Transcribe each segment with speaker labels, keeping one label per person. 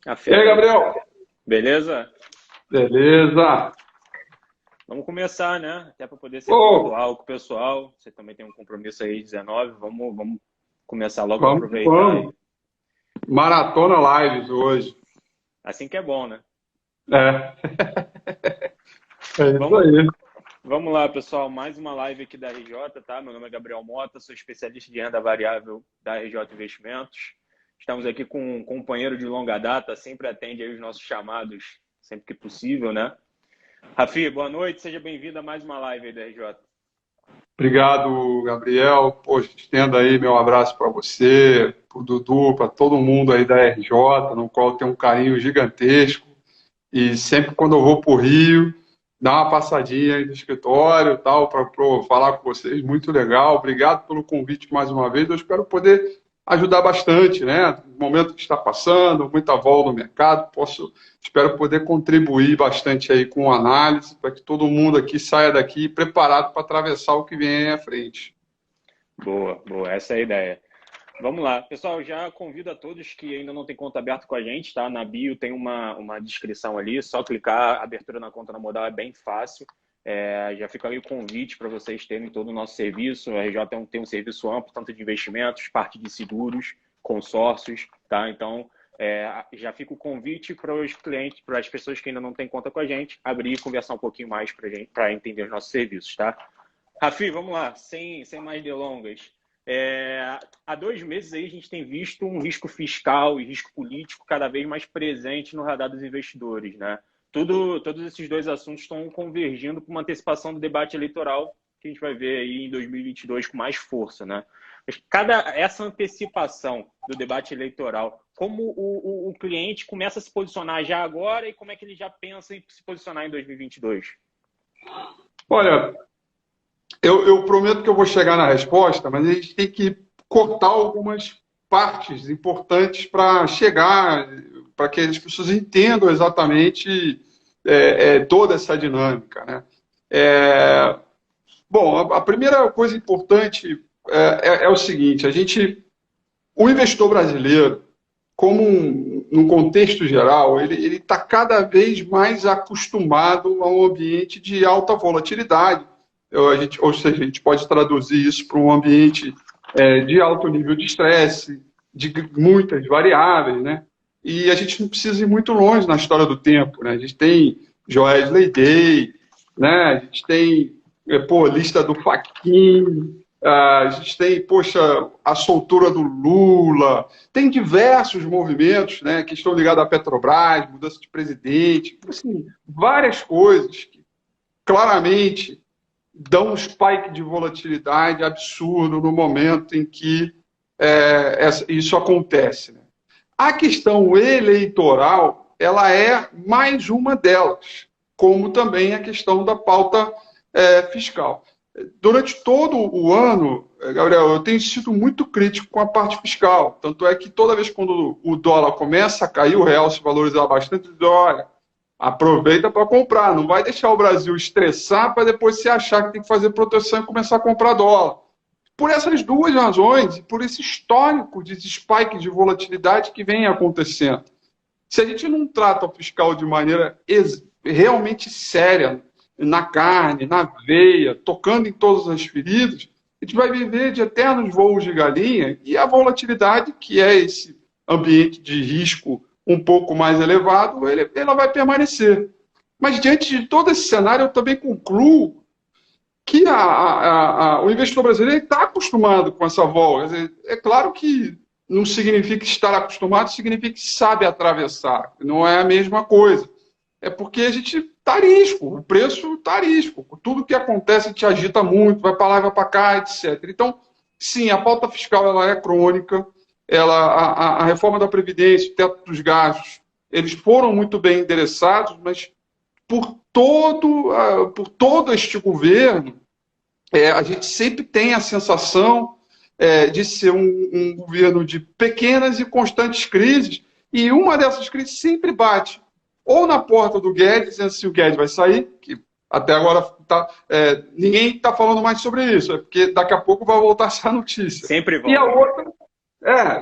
Speaker 1: A
Speaker 2: E aí,
Speaker 1: fera aí.
Speaker 2: Gabriel?
Speaker 1: Beleza?
Speaker 2: Beleza?
Speaker 1: Vamos começar, né? Até para poder ser
Speaker 2: Ô,
Speaker 1: pontual com o pessoal. Você também tem um compromisso aí, 19. Vamos começar logo para
Speaker 2: vamos que
Speaker 1: aproveitar
Speaker 2: vamos.
Speaker 1: aí.
Speaker 2: Maratona Lives hoje.
Speaker 1: Assim que é bom, né?
Speaker 2: É, é isso
Speaker 1: Vamos,
Speaker 2: aí.
Speaker 1: vamos lá, pessoal. Mais uma live aqui da RJ, tá? Meu nome é Gabriel Mota, sou especialista de renda variável da RJ Investimentos. Estamos aqui com um companheiro de longa data, sempre atende aí os nossos chamados, sempre que possível, né? Rafi, boa noite, seja bem-vindo a mais uma live aí da RJ.
Speaker 2: Obrigado, Gabriel. Poxa, estenda aí meu abraço para você, para o Dudu, para todo mundo aí da RJ, no qual eu tenho um carinho gigantesco. E sempre quando eu vou para o Rio, dá uma passadinha aí no escritório, tal, para falar com vocês. Muito legal. Obrigado pelo convite mais uma vez. Eu espero poder ajudar bastante, né? No momento que está passando, muita vol no mercado, espero poder contribuir bastante aí com análise para que todo mundo aqui saia daqui preparado para atravessar o que vem aí à frente.
Speaker 1: Boa, boa, essa é a ideia. Vamos lá. Pessoal, já convido a todos que ainda não têm conta aberta com a gente, tá? Na bio tem uma descrição ali, só clicar, a abertura na conta na Modal é bem fácil. Já fica aí o convite para vocês terem todo o nosso serviço. A RJ tem um serviço amplo, tanto de investimentos, parte de seguros, consórcios, tá? Então, já fica o convite para os clientes, para as pessoas que ainda não têm conta com a gente, abrir e conversar um pouquinho mais para entender os nossos serviços, tá? Rafi, vamos lá, sem mais delongas. Há 2 meses aí a gente tem visto um risco fiscal e risco político cada vez mais presente no radar dos investidores, né? Todos esses dois assuntos estão convergindo para uma antecipação do debate eleitoral que a gente vai ver aí em 2022 com mais força, né? Mas essa antecipação do debate eleitoral, como o cliente começa a se posicionar já agora e como é que ele já pensa em se posicionar em 2022?
Speaker 2: Olha, eu prometo que eu vou chegar na resposta, mas a gente tem que cortar algumas partes importantes para chegar, para que as pessoas entendam exatamente toda essa dinâmica, né? É, bom, a primeira coisa importante é o seguinte: o investidor brasileiro, num contexto geral, ele está cada vez mais acostumado a um ambiente de alta volatilidade. Ou seja, a gente pode traduzir isso para um ambiente de alto nível de estresse, de muitas variáveis, né? E a gente não precisa ir muito longe na história do tempo, né? A gente tem Joesley Day, né? A gente tem lista do Fachin, a gente tem, poxa, a soltura do Lula, tem diversos movimentos, né, que estão ligados à Petrobras, mudança de presidente, assim, várias coisas que claramente dão um spike de volatilidade absurdo no momento em que isso acontece. Né? A questão eleitoral, ela é mais uma delas, como também a questão da pauta fiscal. Durante todo o ano, Gabriel, eu tenho sido muito crítico com a parte fiscal. Tanto é que toda vez quando o dólar começa a cair, o real se valorizar bastante, eu digo, olha, aproveita para comprar. Não vai deixar o Brasil estressar para depois se achar que tem que fazer proteção e começar a comprar dólar. Por essas duas razões e por esse histórico de spike de volatilidade que vem acontecendo. Se a gente não trata o fiscal de maneira realmente séria, na carne, na veia, tocando em todas as feridas, a gente vai viver de eternos voos de galinha e a volatilidade, que é esse ambiente de risco um pouco mais elevado, ela vai permanecer. Mas diante de todo esse cenário, eu também concluo que o investidor brasileiro está acostumado com essa volta. É claro que não significa estar acostumado, significa que sabe atravessar. Não é a mesma coisa. É porque a gente está risco, o preço está risco. Tudo que acontece te agita muito, vai para lá, vai para cá, etc. Então, sim, a pauta fiscal ela é crônica, a reforma da Previdência, o teto dos gastos, eles foram muito bem endereçados, mas por todo este governo, a gente sempre tem a sensação de ser um governo de pequenas e constantes crises, e uma dessas crises sempre bate ou na porta do Guedes, dizendo se o Guedes vai sair, que até agora ninguém está falando mais sobre isso, é porque daqui a pouco vai voltar essa notícia.
Speaker 1: Sempre
Speaker 2: E a
Speaker 1: volta, né?
Speaker 2: outra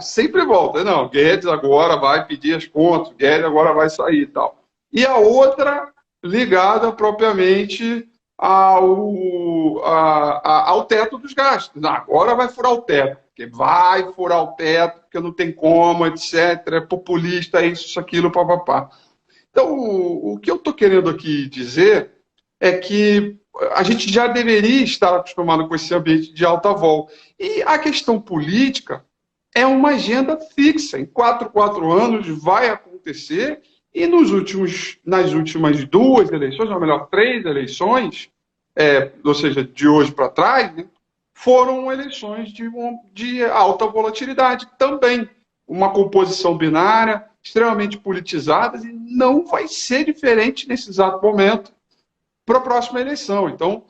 Speaker 2: Sempre volta. Não, Guedes agora vai pedir as contas, Guedes agora vai sair e tal. E a outra ligada propriamente ao teto dos gastos. Não, agora vai furar o teto, porque vai furar o teto, porque não tem como, etc. É populista, isso, aquilo, papapá. Então, o que eu estou querendo aqui dizer é que a gente já deveria estar acostumado com esse ambiente de alta vol. E a questão política é uma agenda fixa. Em 4 anos vai acontecer e nas últimas 2 eleições, ou melhor, 3 eleições, ou seja, de hoje para trás, né, foram eleições de alta volatilidade também. Uma composição binária, extremamente politizadas, e não vai ser diferente nesse exato momento para a próxima eleição. Então,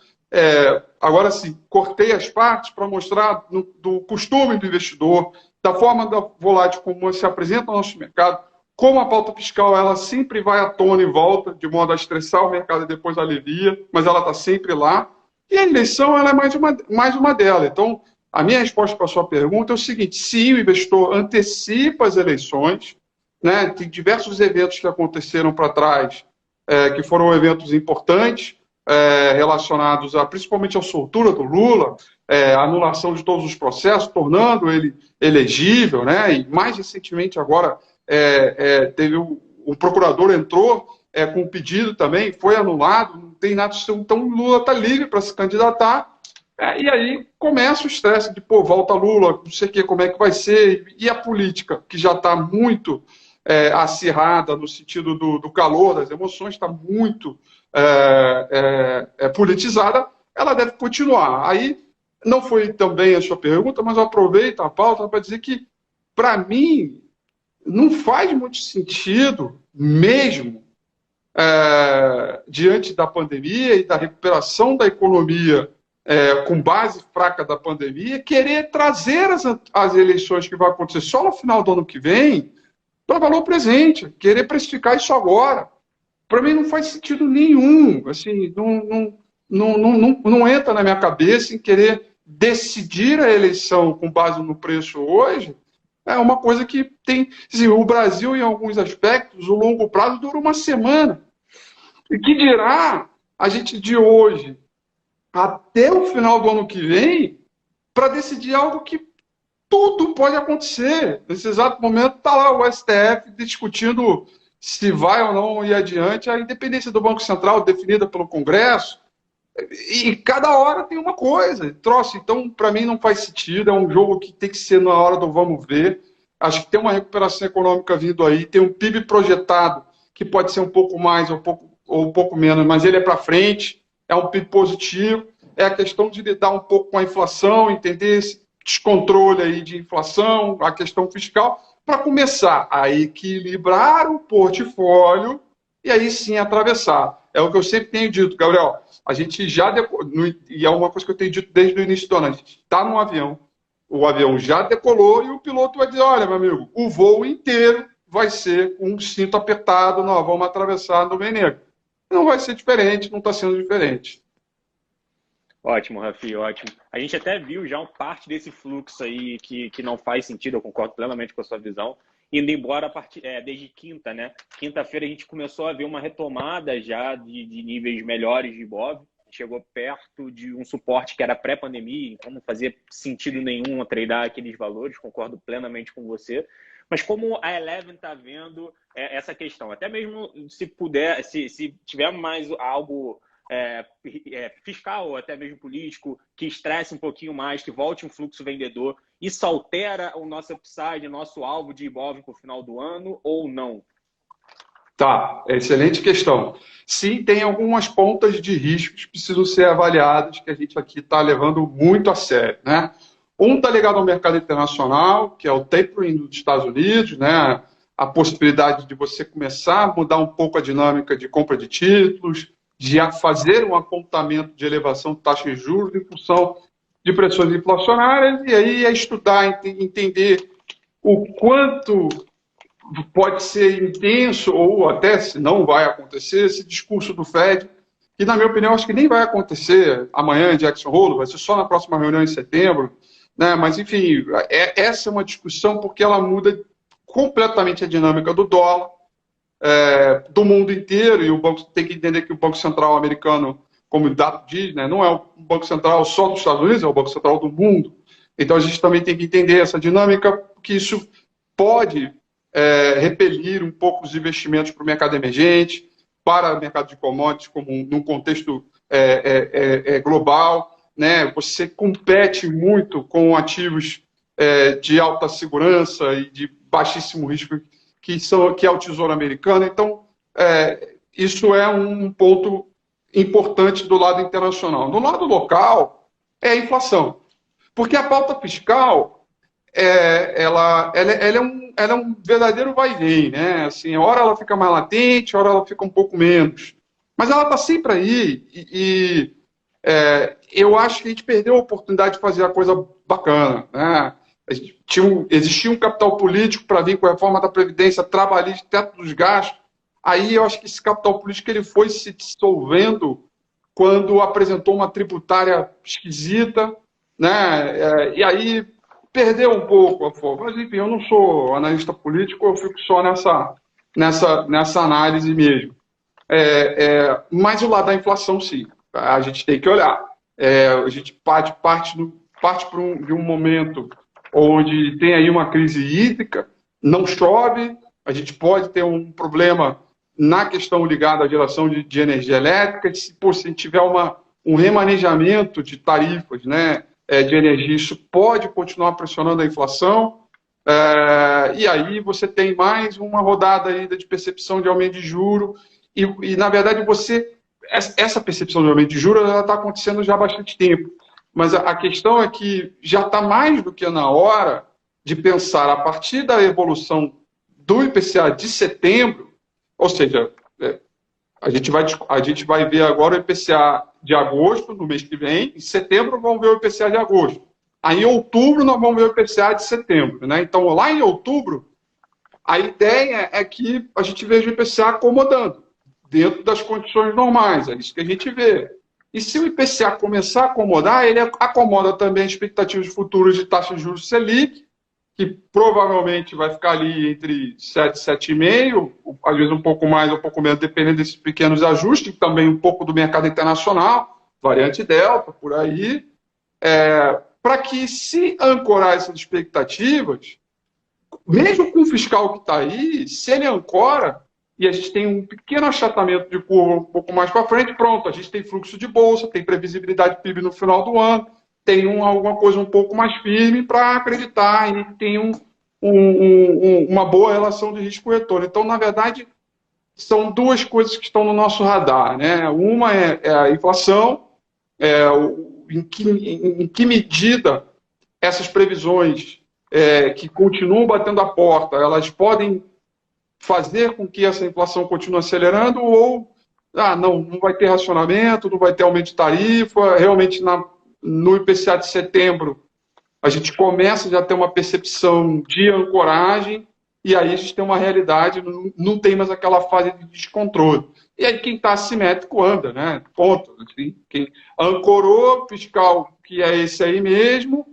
Speaker 2: agora sim, cortei as partes para mostrar do costume do investidor, da forma da volátil como se apresenta no nosso mercado, como a pauta fiscal ela sempre vai à tona e volta, de modo a estressar o mercado e depois alivia, mas ela está sempre lá. E a eleição ela é mais uma delas. Então, a minha resposta para a sua pergunta é o seguinte: se o investidor antecipa as eleições, né, tem diversos eventos que aconteceram para trás, que foram eventos importantes, relacionados principalmente à soltura do Lula, a anulação de todos os processos, tornando ele elegível, né? E mais recentemente agora teve o procurador entrou com um pedido também, foi anulado, não tem nada, então o Lula está livre para se candidatar, e aí começa o estresse de, volta Lula, não sei o que, como é que vai ser, e a política, que já está muito acirrada no sentido do calor, das emoções, está muito politizada, ela deve continuar. Aí, não foi também a sua pergunta, mas eu aproveito a pauta para dizer que, para mim, não faz muito sentido, mesmo diante da pandemia e da recuperação da economia com base fraca da pandemia, querer trazer as eleições que vão acontecer só no final do ano que vem para valor presente, querer precificar isso agora. Para mim não faz sentido nenhum, assim, não entra na minha cabeça em querer decidir a eleição com base no preço hoje. É uma coisa que tem... Assim, o Brasil, em alguns aspectos, o longo prazo dura uma semana. E que dirá a gente de hoje até o final do ano que vem para decidir algo que tudo pode acontecer. Nesse exato momento está lá o STF discutindo se vai ou não ir adiante a independência do Banco Central definida pelo Congresso. E cada hora tem uma coisa, troço. Então, para mim, não faz sentido. É um jogo que tem que ser na hora do vamos ver. Acho que tem uma recuperação econômica vindo aí, tem um PIB projetado que pode ser um pouco mais ou um pouco menos, mas ele é para frente, é um PIB positivo. É a questão de lidar um pouco com a inflação, entender esse descontrole aí de inflação, a questão fiscal, para começar a equilibrar o portfólio e aí sim atravessar. É o que eu sempre tenho dito, Gabriel. A gente já, e é uma coisa que eu tenho dito desde o início do ano, a gente está num avião, o avião já decolou e o piloto vai dizer, olha, meu amigo, o voo inteiro vai ser um cinto apertado, nós vamos atravessar no Nuvem Negra. Não vai ser diferente, não está sendo diferente.
Speaker 1: Ótimo, Rafi, ótimo. A gente até viu já parte desse fluxo aí que não faz sentido, eu concordo plenamente com a sua visão, indo embora desde quinta, né? Quinta-feira a gente começou a ver uma retomada já de níveis melhores de Ibov, chegou perto de um suporte que era pré-pandemia, então não fazia sentido nenhum tradear aqueles valores, concordo plenamente com você. Mas como a Eleven está vendo essa questão, até mesmo se puder, se tiver mais algo fiscal ou até mesmo político que estresse um pouquinho mais, que volte um fluxo vendedor, isso altera o nosso upside, nosso alvo de Ibov para o final do ano ou não?
Speaker 2: Tá, excelente questão. Sim, tem algumas pontas de riscos que precisam ser avaliadas, que a gente aqui está levando muito a sério, né? Um está ligado ao mercado internacional, que é o tapering dos Estados Unidos, né? A possibilidade de você começar a mudar um pouco a dinâmica de compra de títulos, de fazer um apontamento de elevação de taxa de juros em função de pressões inflacionárias, e aí é estudar, entender o quanto pode ser intenso, ou até se não vai acontecer, esse discurso do Fed, que, na minha opinião, acho que nem vai acontecer amanhã em Jackson Hole, vai ser só na próxima reunião em setembro, né? Mas, enfim, essa é uma discussão porque ela muda completamente a dinâmica do dólar, do mundo inteiro, e o banco tem que entender que o Banco Central americano, como o dado diz, né, não é o Banco Central só dos Estados Unidos, é o Banco Central do mundo. Então a gente também tem que entender essa dinâmica, que isso pode repelir um pouco os investimentos para o mercado emergente, para o mercado de commodities, como num contexto global. Né? Você compete muito com ativos de alta segurança e de baixíssimo risco, que é o Tesouro Americano. Então, isso é um ponto importante do lado internacional. Do lado local, é a inflação. Porque a pauta fiscal, ela é um verdadeiro vai e vem, né? Assim, hora ela fica mais latente, hora ela fica um pouco menos. Mas ela está sempre aí eu acho que a gente perdeu a oportunidade de fazer a coisa bacana, né? Existia um capital político para vir com a reforma da Previdência trabalhista, teto dos gastos. Aí eu acho que esse capital político ele foi se dissolvendo quando apresentou uma tributária esquisita, né? E aí perdeu um pouco a forma. Mas, enfim, eu não sou analista político, eu fico só nessa análise mesmo. Mas o lado da inflação, sim, a gente tem que olhar. A gente parte de um momento onde tem aí uma crise hídrica, não chove, a gente pode ter um problema na questão ligada à geração de energia elétrica, se a gente tiver um remanejamento de tarifas, né, de energia, isso pode continuar pressionando a inflação, e aí você tem mais uma rodada ainda de percepção de aumento de juros, e na verdade, essa percepção de aumento de juros está acontecendo já há bastante tempo. Mas a questão é que já está mais do que na hora de pensar, a partir da evolução do IPCA de setembro, ou seja, a gente vai ver agora o IPCA de agosto, no mês que vem, em setembro vamos ver o IPCA de agosto. Aí em outubro nós vamos ver o IPCA de setembro. Né? Então, lá em outubro, a ideia é que a gente veja o IPCA acomodando, dentro das condições normais, é isso que a gente vê. E se o IPCA começar a acomodar, ele acomoda também expectativas futuras de taxa de juros Selic, que provavelmente vai ficar ali entre 7 e 7,5, às vezes um pouco mais, um pouco menos, dependendo desses pequenos ajustes, também um pouco do mercado internacional, variante Delta, por aí, para que, se ancorar essas expectativas, mesmo com o fiscal que está aí, se ele ancora, e a gente tem um pequeno achatamento de curva um pouco mais para frente, pronto, a gente tem fluxo de bolsa, tem previsibilidade de PIB no final do ano, tem alguma coisa um pouco mais firme para acreditar e tem uma boa relação de risco-retorno. Então, na verdade, são duas coisas que estão no nosso radar. Né? Uma é a inflação, em que medida essas previsões que continuam batendo a porta, elas podem fazer com que essa inflação continue acelerando ou não vai ter racionamento, não vai ter aumento de tarifa. Realmente, no IPCA de setembro, a gente começa já a ter uma percepção de ancoragem e aí a gente tem uma realidade, não tem mais aquela fase de descontrole. E aí quem está assimétrico anda, né? Ponto. Assim, quem ancorou, fiscal que é esse aí mesmo,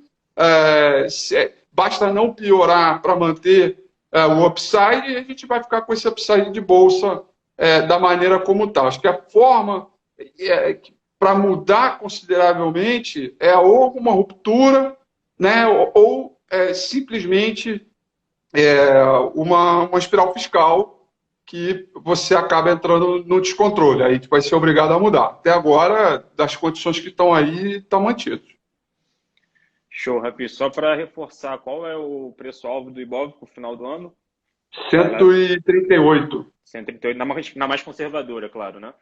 Speaker 2: basta não piorar para manter o upside e a gente vai ficar com esse upside de bolsa da maneira como está. Acho que a forma para mudar consideravelmente ou uma ruptura, né, ou simplesmente uma espiral fiscal que você acaba entrando no descontrole. Aí a gente vai ser obrigado a mudar. Até agora, das condições que estão aí, estão mantidas.
Speaker 1: Show, Rapi. Só para reforçar, qual é o preço-alvo do Ibov para o final do ano?
Speaker 2: 138.
Speaker 1: 138, na mais conservadora, claro, né?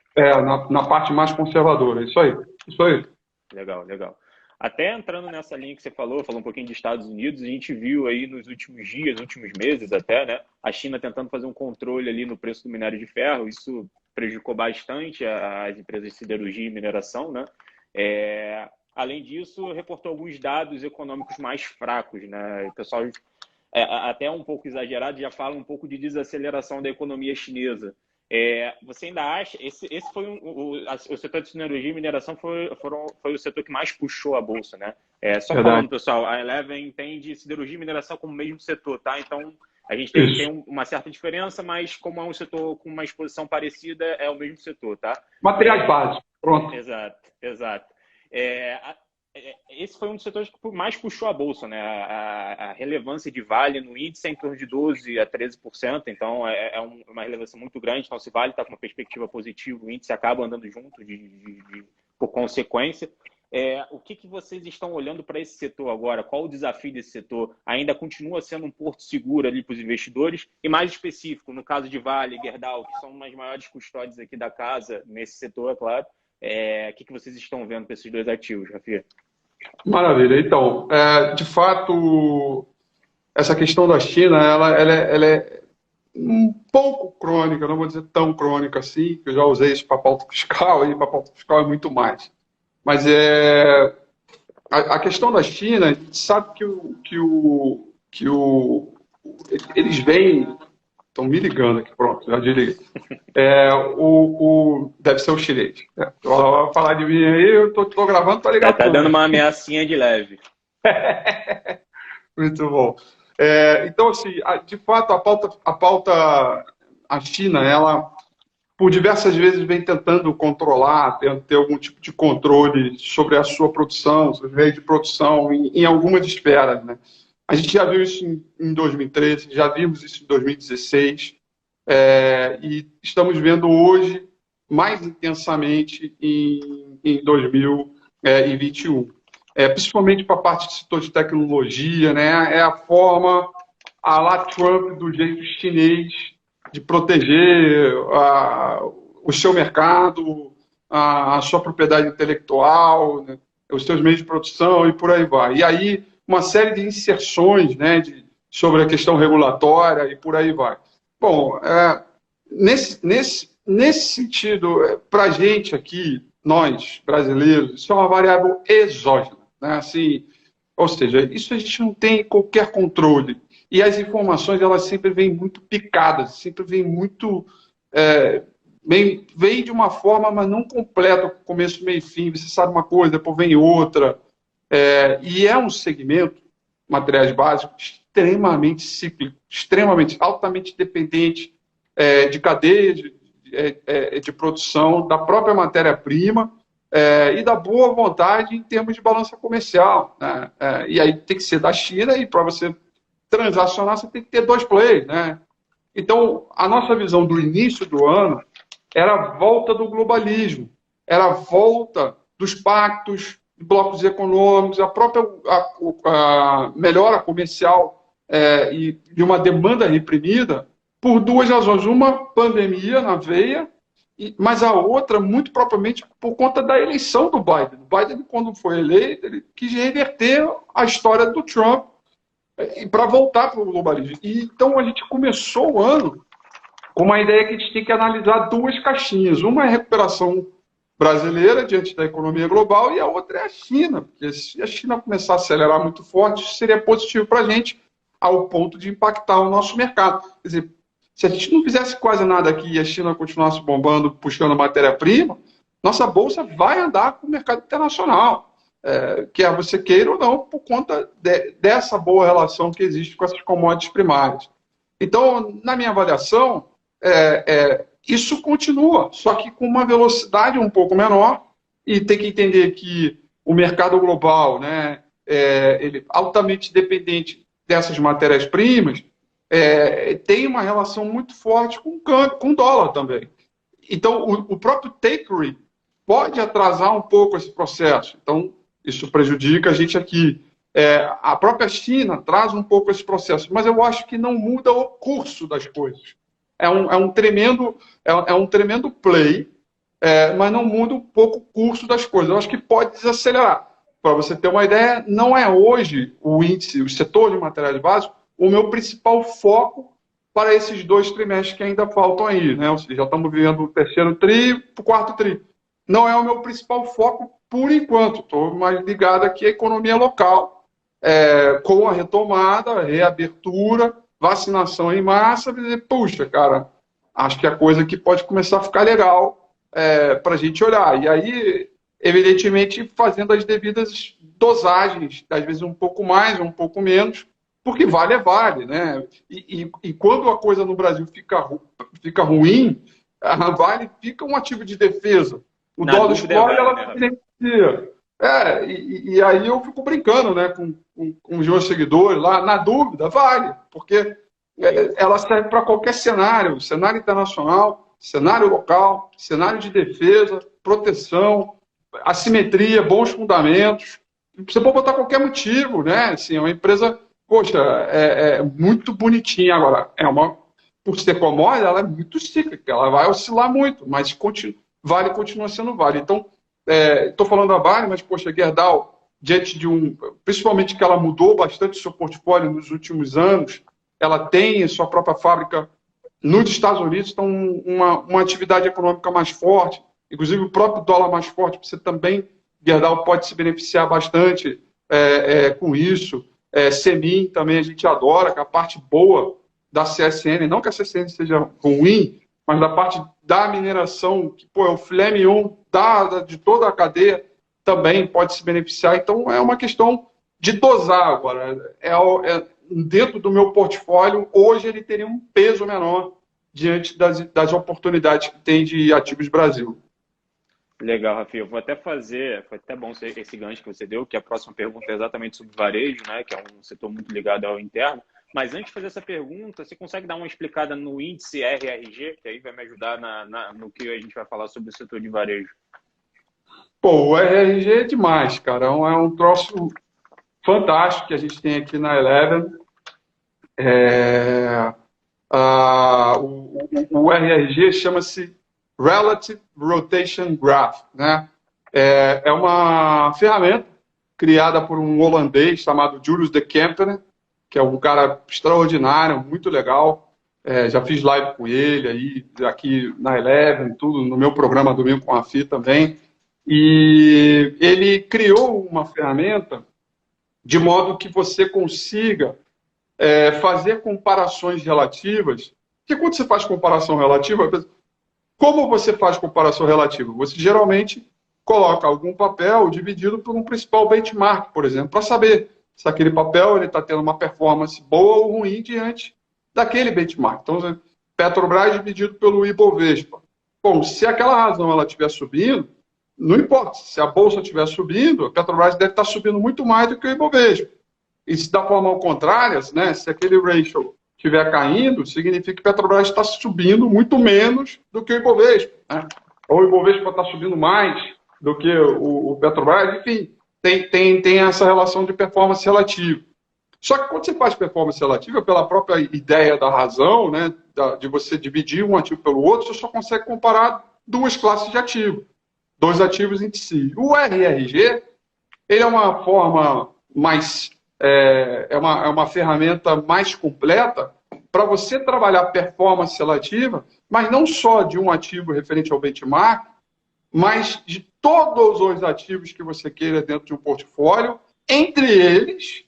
Speaker 2: Na parte mais conservadora. Isso aí. Isso aí.
Speaker 1: Legal, legal. Até entrando nessa linha que você falou um pouquinho dos Estados Unidos, a gente viu aí nos últimos dias, últimos meses até, né? A China tentando fazer um controle ali no preço do minério de ferro. Isso prejudicou bastante as empresas de siderurgia e mineração, né? Além disso, reportou alguns dados econômicos mais fracos, né? O pessoal, até um pouco exagerado, já fala um pouco de desaceleração da economia chinesa. Você ainda acha, esse foi o setor de siderurgia e mineração foi o setor que mais puxou a bolsa, né? Só
Speaker 2: Verdade.
Speaker 1: falando, pessoal, a Eleven entende siderurgia e mineração como o mesmo setor, tá? Então, a gente
Speaker 2: Isso.
Speaker 1: tem uma certa diferença, mas como é um setor com uma exposição parecida, é o mesmo setor, tá?
Speaker 2: Materiais básicos. Pronto.
Speaker 1: Exato. Esse foi um dos setores que mais puxou a bolsa, né? A relevância de Vale no índice é em torno de 12% a 13%, então uma relevância muito grande. Então, se Vale está com uma perspectiva positiva, o índice acaba andando junto por consequência. O que vocês estão olhando para esse setor agora? Qual o desafio desse setor? Ainda continua sendo um porto seguro ali para os investidores? E mais específico, no caso de Vale e Gerdau, que são uma das maiores custódias aqui da casa, nesse setor, é claro, o que vocês estão vendo para esses dois ativos, Rafi?
Speaker 2: Maravilha. Então, de fato, essa questão da China, ela é um pouco crônica, não vou dizer tão crônica assim, que eu já usei isso para pauta fiscal, e para pauta fiscal é muito mais. Mas a questão da China, a gente sabe eles vêm. Estão me ligando aqui, pronto, já desliguei. Deve ser o chinês. Vai falar de mim aí, eu tô gravando, tô ligado.
Speaker 1: Tá dando uma ameaçinha de leve.
Speaker 2: Muito bom. Então, assim, de fato, a China, ela, por diversas vezes, vem tentando controlar, ter algum tipo de controle sobre a sua produção, sobre os meios de produção, em algumas esferas, né? A gente já viu isso em 2013, já vimos isso em 2016, e estamos vendo hoje mais intensamente em 2021. Principalmente para a parte do setor de tecnologia, né? É a forma, a lá Trump, do jeito chinês, de proteger o seu mercado, a sua propriedade intelectual, né? Os seus meios de produção e por aí vai. E aí, uma série de inserções, né, sobre a questão regulatória e por aí vai. Bom, nesse sentido, para a gente aqui, nós, brasileiros, isso é uma variável exógena, né? Assim, ou seja, isso a gente não tem qualquer controle. E as informações, elas sempre vêm muito picadas, sempre vêm muito... vem de uma forma, mas não completa, começo, meio e fim. Você sabe uma coisa, depois vem outra. E é um segmento, materiais básicos, extremamente cíclico, extremamente, altamente dependente de cadeia de produção, da própria matéria-prima e da boa vontade em termos de balança comercial, né? E aí tem que ser da China, e para você transacionar você tem que ter dois players, né? Então, a nossa visão do início do ano era a volta do globalismo, era a volta dos pactos, blocos econômicos, a própria a melhora comercial e de uma demanda reprimida por duas razões. Uma, pandemia na veia, mas a outra, muito propriamente, por conta da eleição do Biden. O Biden, quando foi eleito, ele quis reverter a história do Trump para voltar para o globalismo. E, então, a gente começou o ano com uma ideia que a gente tem que analisar duas caixinhas. Uma é a recuperação brasileira diante da economia global, e a outra é a China, porque se a China começar a acelerar muito forte, isso seria positivo para a gente, ao ponto de impactar o nosso mercado. Quer dizer, se a gente não fizesse quase nada aqui e a China continuasse bombando, puxando matéria-prima, nossa bolsa vai andar com o mercado internacional, quer você queira ou não, por conta dessa boa relação que existe com essas commodities primárias. Então, na minha avaliação, isso continua, só que com uma velocidade um pouco menor, e tem que entender que o mercado global, né, ele é altamente dependente dessas matérias-primas, tem uma relação muito forte com o dólar também. Então, o próprio take rate pode atrasar um pouco esse processo. Então, isso prejudica a gente aqui. A própria China traz um pouco esse processo, mas eu acho que não muda o curso das coisas. É um tremendo play, mas não muda um pouco o curso das coisas. Eu acho que pode desacelerar. Para você ter uma ideia, não é hoje o índice, o setor de materiais básicos, o meu principal foco para esses 2 trimestres que ainda faltam aí, né? Ou seja, já estamos vivendo o terceiro tri para o quarto tri. Não é o meu principal foco por enquanto. Estou mais ligado aqui à economia local, com a retomada, a reabertura, vacinação em massa. Puxa, cara, acho que é coisa que pode começar a ficar legal para a gente olhar. E aí, evidentemente, fazendo as devidas dosagens, às vezes um pouco mais, um pouco menos, porque vale é vale, né? E quando a coisa no Brasil fica ruim, a Vale fica um ativo de defesa. O
Speaker 1: Na
Speaker 2: dólar
Speaker 1: dúvida é
Speaker 2: explode,
Speaker 1: vale,
Speaker 2: ela
Speaker 1: né,
Speaker 2: se
Speaker 1: Rafa?
Speaker 2: beneficia. E aí eu fico brincando, né, com os meus seguidores lá, na dúvida, vale, porque ela serve para qualquer cenário, cenário internacional, cenário local, cenário de defesa, proteção, assimetria, bons fundamentos. Você pode botar qualquer motivo, né? Assim, é uma empresa, poxa, muito bonitinha. Agora, por ser commodity, ela é muito cíclica, ela vai oscilar muito, mas Vale continua sendo Vale. Então, estou falando da Vale, mas, poxa, Gerdau, diante de principalmente que ela mudou bastante o seu portfólio nos últimos anos, ela tem sua própria fábrica nos Estados Unidos, então uma atividade econômica mais forte, inclusive o próprio dólar mais forte, você também, Gerdau pode se beneficiar bastante com isso. Semin também a gente adora, que é a parte boa da CSN, não que a CSN seja ruim, mas da parte da mineração, que é o filé mignon de toda a cadeia, também pode se beneficiar. Então, é uma questão de dosar agora. Dentro do meu portfólio, hoje ele teria um peso menor diante das oportunidades que tem de ativos Brasil.
Speaker 1: Legal, Rafi. Eu vou até fazer, foi até bom esse gancho que você deu, que a próxima pergunta é exatamente sobre varejo, né, que é um setor muito ligado ao interno. Mas antes de fazer essa pergunta, você consegue dar uma explicada no índice RRG, que aí vai me ajudar no que a gente vai falar sobre o setor de varejo?
Speaker 2: Pô, o RRG é demais, cara. É um troço fantástico que a gente tem aqui na Eleven. O RRG chama-se Relative Rotation Graph, né? É uma ferramenta criada por um holandês chamado Julius de Kempener, que é um cara extraordinário, muito legal. Já fiz live com ele aí, aqui na Eleven, tudo, no meu programa Domingo com a FI também. E ele criou uma ferramenta de modo que você consiga fazer comparações relativas. Porque quando você faz comparação relativa, como você faz comparação relativa? Você geralmente coloca algum papel dividido por um principal benchmark, por exemplo, para saber se aquele papel está tendo uma performance boa ou ruim diante daquele benchmark. Então, Petrobras dividido pelo Ibovespa. Bom, se aquela razão ela estiver subindo, não importa. Se a bolsa estiver subindo, a Petrobras deve estar subindo muito mais do que o Ibovespa. E se da forma ao contrária, né, se aquele ratio estiver caindo, significa que a Petrobras está subindo muito menos do que o Ibovespa. Né? Ou o Ibovespa está subindo mais do que o Petrobras. Enfim, tem essa relação de performance relativa. Só que quando você faz performance relativa, pela própria ideia da razão, né, de você dividir um ativo pelo outro, você só consegue comparar duas classes de ativo, dois ativos entre si. O RRG, ele é uma forma mais... é uma ferramenta mais completa para você trabalhar performance relativa, mas não só de um ativo referente ao benchmark, mas de todos os ativos que você queira dentro de um portfólio, entre eles,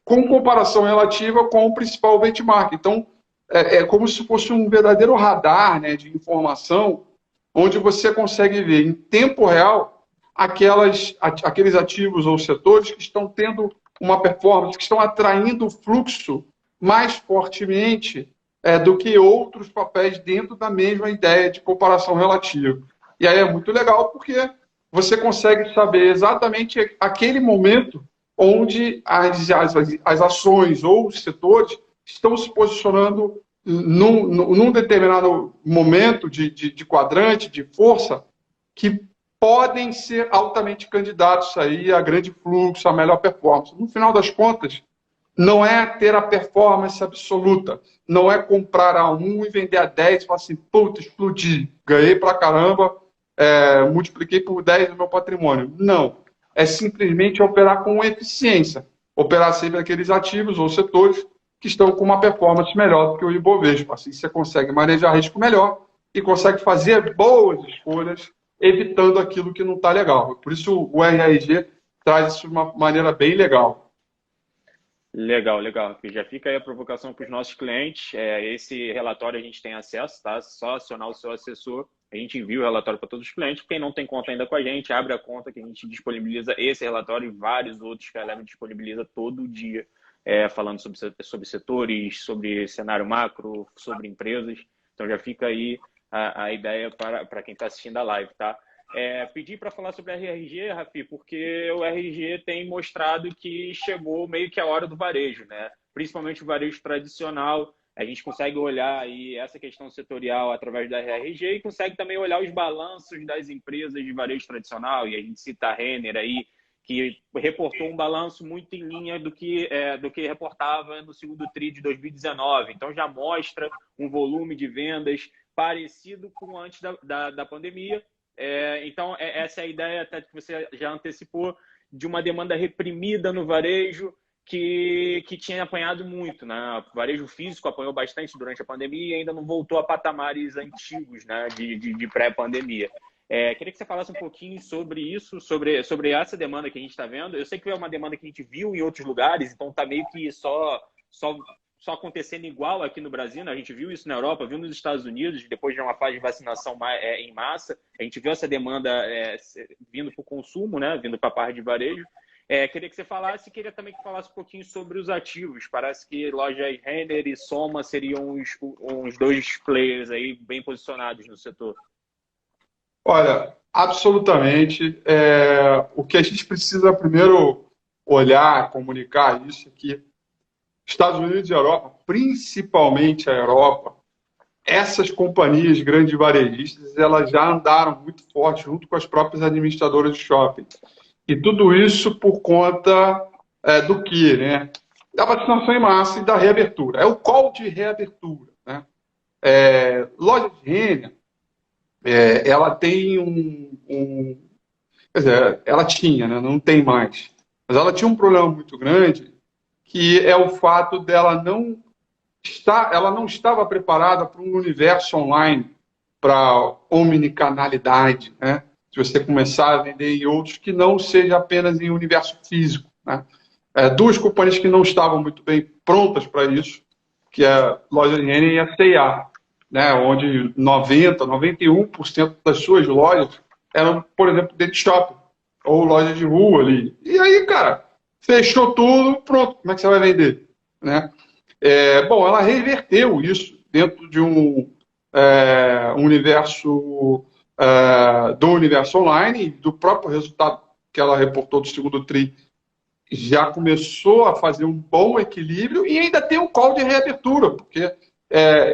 Speaker 2: com comparação relativa com o principal benchmark. Então, é como se fosse um verdadeiro radar, né, de informação, onde você consegue ver em tempo real aqueles ativos ou setores que estão tendo uma performance, que estão atraindo fluxo mais fortemente do que outros papéis dentro da mesma ideia de comparação relativa. E aí é muito legal porque você consegue saber exatamente aquele momento onde as ações ou os setores estão se posicionando num determinado momento de quadrante, de força, que podem ser altamente candidatos aí a grande fluxo, a melhor performance. No final das contas, não é ter a performance absoluta, não é comprar a 1 e vender a 10 e falar assim, puta, explodi, ganhei pra caramba, multipliquei por 10 o meu patrimônio. Não, é simplesmente operar com eficiência, operar sempre aqueles ativos ou setores que estão com uma performance melhor do que o Ibovespa. Assim você consegue manejar risco melhor e consegue fazer boas escolhas, evitando aquilo que não está legal. Por isso o RRG traz isso de uma maneira bem legal.
Speaker 1: Legal, legal. Já fica aí a provocação para os nossos clientes. Esse relatório a gente tem acesso, tá? Só acionar o seu assessor. A gente envia o relatório para todos os clientes. Quem não tem conta ainda com a gente, abre a conta que a gente disponibiliza esse relatório e vários outros que a Eleven disponibiliza todo dia, falando sobre setores, sobre cenário macro, sobre empresas. Então já fica aí a ideia para quem está assistindo a live, tá? Pedi para falar sobre RRG, Rafi, porque o RRG tem mostrado que chegou meio que a hora do varejo, né? Principalmente o varejo tradicional. A gente consegue olhar aí essa questão setorial através da RRG e consegue também olhar os balanços das empresas de varejo tradicional. E a gente cita a Renner aí, que reportou um balanço muito em linha do que reportava no segundo TRI de 2019. Então já mostra um volume de vendas parecido com antes da pandemia. Então, essa é a ideia, até que você já antecipou, de uma demanda reprimida no varejo que tinha apanhado muito, né? O varejo físico apanhou bastante durante a pandemia e ainda não voltou a patamares antigos, né? de pré-pandemia. Queria que você falasse um pouquinho sobre isso, sobre essa demanda que a gente está vendo. Eu sei que é uma demanda que a gente viu em outros lugares, então está meio que só acontecendo igual aqui no Brasil, né? A gente viu isso na Europa, viu nos Estados Unidos, depois de uma fase de vacinação em massa, a gente viu essa demanda vindo para o consumo, né? Vindo para a parte de varejo. Queria que você falasse, queria também que falasse um pouquinho sobre os ativos. Parece que lojas Renner e Soma seriam uns dois players aí bem posicionados no setor.
Speaker 2: Olha, absolutamente. O que a gente precisa primeiro olhar, comunicar isso aqui, Estados Unidos e Europa, principalmente a Europa, essas companhias grandes varejistas, elas já andaram muito forte junto com as próprias administradoras de shopping. E tudo isso por conta do quê, né? Da vacinação em massa e da reabertura. É o call de reabertura, né? Loja de Renner, ela tem quer dizer, ela tinha, né? Não tem mais. Mas ela tinha um problema muito grande, que é o fato dela ela não estava preparada para um universo online, para omnicanalidade, né? Se você começar a vender em outros que não seja apenas em universo físico, né? Duas companhias que não estavam muito bem prontas para isso, que é a Loja de Renner e a C&A, né? Onde 91% das suas lojas eram, por exemplo, dentro de shopping ou loja de rua ali. E aí, cara, fechou tudo, pronto, como é que você vai vender, né? Bom, ela reverteu isso dentro de um universo do universo online, do próprio resultado que ela reportou do segundo TRI, já começou a fazer um bom equilíbrio e ainda tem um call de reabertura, porque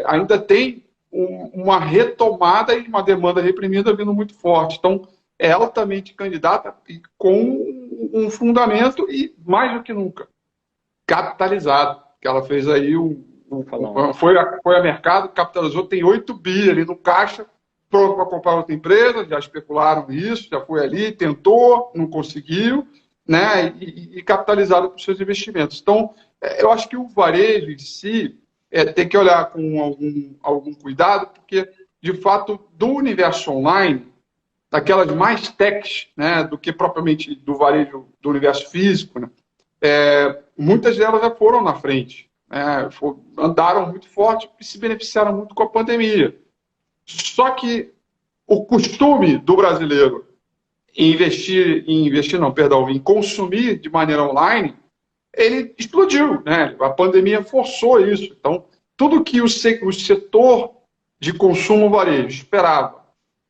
Speaker 2: ainda tem uma retomada e uma demanda reprimida vindo muito forte. Então, é altamente candidata e com um fundamento e, mais do que nunca, capitalizado. Que ela fez aí foi a mercado, capitalizou, tem 8 bi ali no caixa, pronto para comprar outra empresa, já especularam isso, já foi ali, tentou, não conseguiu, né? E capitalizado com seus investimentos. Então, eu acho que o varejo em si tem que olhar com algum cuidado, porque, de fato, do universo online, daquelas mais techs, né, do que propriamente do varejo do universo físico, né, muitas delas já foram na frente, né, andaram muito forte e se beneficiaram muito com a pandemia. Só que o costume do brasileiro em em consumir de maneira online, ele explodiu, né? A pandemia forçou isso. Então, tudo que o setor de consumo varejo esperava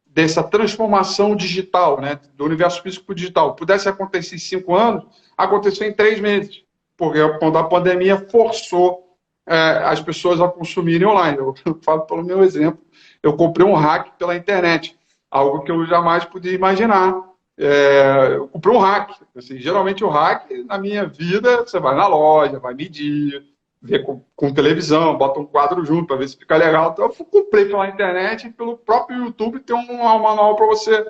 Speaker 2: dessa transformação digital, né, do universo físico para o digital, pudesse acontecer em 5 anos, aconteceu em 3 meses, porque quando a pandemia forçou as pessoas a consumirem online. Eu falo pelo meu exemplo, eu comprei um hack pela internet, algo que eu jamais podia imaginar. Eu comprei um hack. Assim, geralmente o hack, na minha vida, você vai na loja, vai medir, vê com televisão, bota um quadro junto para ver se fica legal. Então, eu comprei pela internet e pelo próprio YouTube tem um manual para você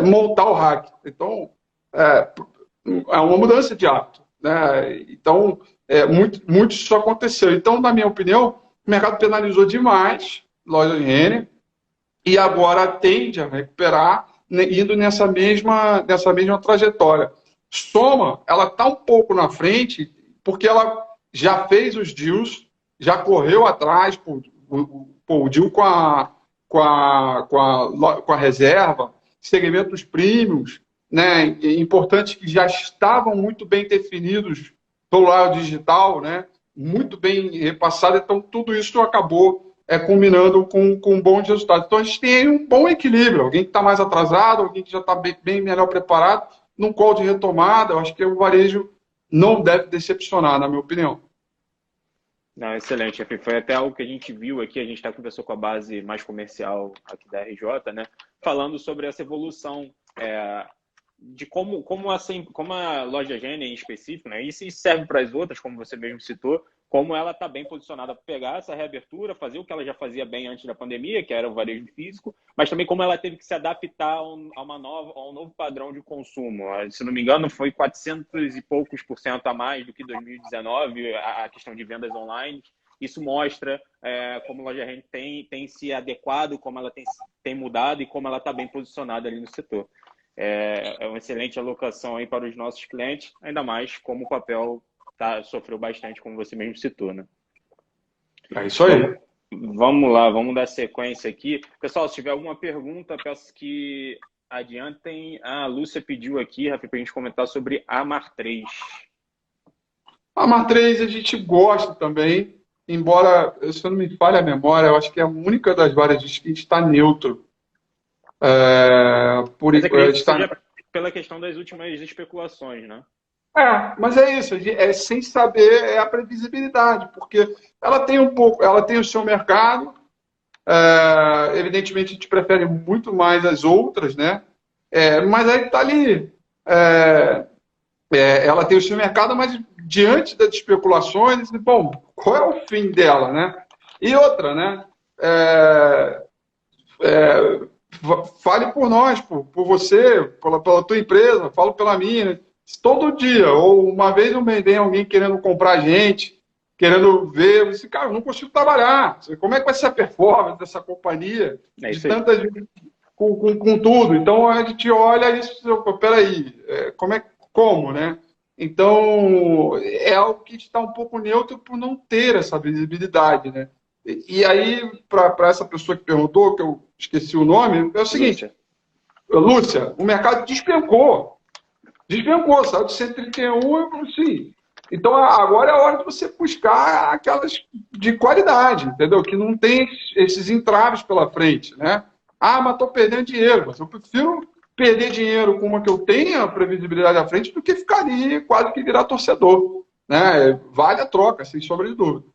Speaker 2: montar o hack. Então, é uma mudança de hábito, né? Então, muito isso aconteceu. Então, na minha opinião, o mercado penalizou demais loja de Renner e agora tende a recuperar, né, indo nessa mesma trajetória. Soma, ela está um pouco na frente, porque ela já fez os deals, já correu atrás, o deal com a reserva, segmentos premiums, né, importantes que já estavam muito bem definidos pelo lado digital, né, muito bem repassado, então tudo isso acabou culminando com bons resultados. Então a gente tem aí um bom equilíbrio, alguém que está mais atrasado, alguém que já está bem melhor preparado, num call de retomada, eu acho que o varejo não deve decepcionar, na minha opinião.
Speaker 1: Não, excelente. Foi até algo que a gente viu aqui, a gente está conversando com a base mais comercial aqui da RJ, né? Falando sobre essa evolução de como a loja Gênia em específico, né? Isso serve para as outras, como você mesmo citou, como ela está bem posicionada para pegar essa reabertura, fazer o que ela já fazia bem antes da pandemia, que era o varejo físico, mas também como ela teve que se adaptar a um novo padrão de consumo. Se não me engano, foi 400 e poucos % a mais do que 2019, a questão de vendas online. Isso mostra como a loja Renner tem se adequado, como ela tem mudado e como ela está bem posicionada ali no setor. É uma excelente alocação aí para os nossos clientes, ainda mais como o papel sofreu bastante, como você mesmo citou, né?
Speaker 2: É isso aí.
Speaker 1: Vamos lá, vamos dar sequência aqui. Pessoal, se tiver alguma pergunta, peço que adiantem. A Lúcia pediu aqui, Rafa, para a gente comentar sobre a Mar 3.
Speaker 2: A Mar 3 a gente gosta também, embora, se eu não me falha a memória, eu acho que é a única das várias que está neutro.
Speaker 1: Mas acredito que seja pela questão das últimas especulações, né?
Speaker 2: Mas é isso, sem saber a previsibilidade, porque ela tem ela tem o seu mercado, evidentemente a gente prefere muito mais as outras, né? Mas aí está ali, ela tem o seu mercado, mas diante das especulações, bom, qual é o fim dela, né? E outra, né? Fale por nós, por você, pela tua empresa, falo pela minha. Todo dia, ou uma vez no mês, vem alguém querendo comprar a gente, querendo ver, você, cara, eu não consigo trabalhar. Como é que vai ser a performance dessa companhia? De tanta gente, com tudo. Então a gente olha isso, peraí, como, né? Então é algo que está um pouco neutro por não ter essa visibilidade, né? E aí, para essa pessoa que perguntou, que eu esqueci o nome, é o seguinte, Lúcia, o mercado despencou, saiu de 131, sim. Então, agora é a hora de você buscar aquelas de qualidade, entendeu? Que não tem esses entraves pela frente, né? Mas estou perdendo dinheiro. Mas eu prefiro perder dinheiro com uma que eu tenha previsibilidade à frente do que ficar ali quase que virar torcedor, né? Vale a troca, sem sombra de dúvida.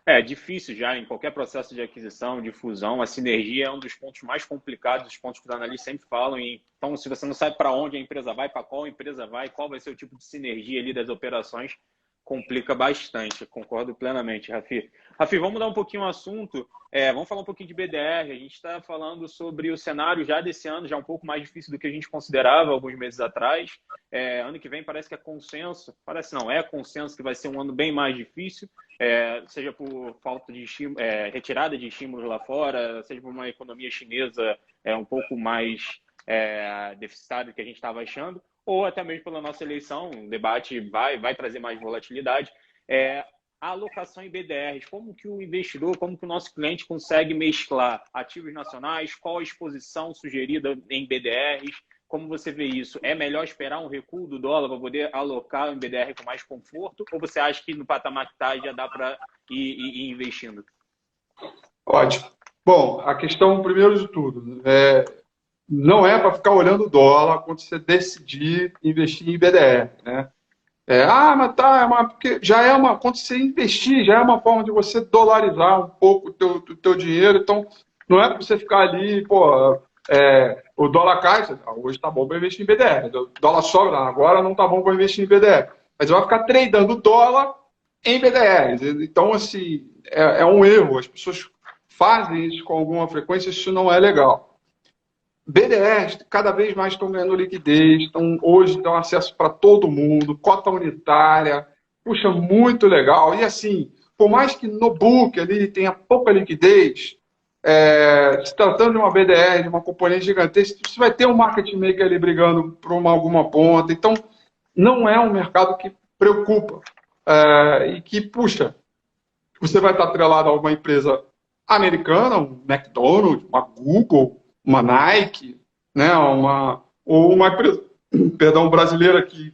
Speaker 1: É difícil já em qualquer processo de aquisição, de fusão, a sinergia é um dos pontos mais complicados, os pontos que os analistas sempre falam. Então, se você não sabe para onde a empresa vai, para qual empresa vai, qual vai ser o tipo de sinergia ali das operações, complica bastante. Concordo plenamente, Rafi. Rafi, vamos mudar um pouquinho o assunto. Vamos falar um pouquinho de BDR. A gente está falando sobre o cenário já desse ano, já um pouco mais difícil do que a gente considerava alguns meses atrás. Ano que vem parece que é consenso, parece não, é consenso que vai ser um ano bem mais difícil, seja por falta de retirada de estímulos lá fora, seja por uma economia chinesa um pouco mais deficitária do que a gente estava achando, ou até mesmo pela nossa eleição, o debate vai trazer mais volatilidade. A alocação em BDRs, como que o investidor, como que o nosso cliente consegue mesclar ativos nacionais, qual a exposição sugerida em BDRs, como você vê isso? É melhor esperar um recuo do dólar para poder alocar em BDR com mais conforto, ou você acha que no patamar que está já dá para ir investindo?
Speaker 2: Ótimo. Bom, a questão, primeiro de tudo, não é para ficar olhando o dólar quando você decidir investir em BDR, né? Porque quando você investir, já é uma forma de você dolarizar um pouco o teu dinheiro. Então, não é para você ficar ali, o dólar cai, hoje está bom para investir em BDR. O dólar sobe, agora não está bom para investir em BDR. Mas vai ficar tradando dólar em BDR. Então, assim, é um erro. As pessoas fazem isso com alguma frequência, isso não é legal. BDRs cada vez mais estão ganhando liquidez, hoje dão acesso para todo mundo, cota unitária, puxa, muito legal. E assim, por mais que no book ali tenha pouca liquidez, se tratando de uma BDR, de uma componente gigantesca, você vai ter um market maker ali brigando por alguma ponta. Então, não é um mercado que preocupa. E que, puxa, você vai estar atrelado a uma empresa americana, um McDonald's, uma Google, uma Nike, né, ou uma empresa, perdão, brasileira que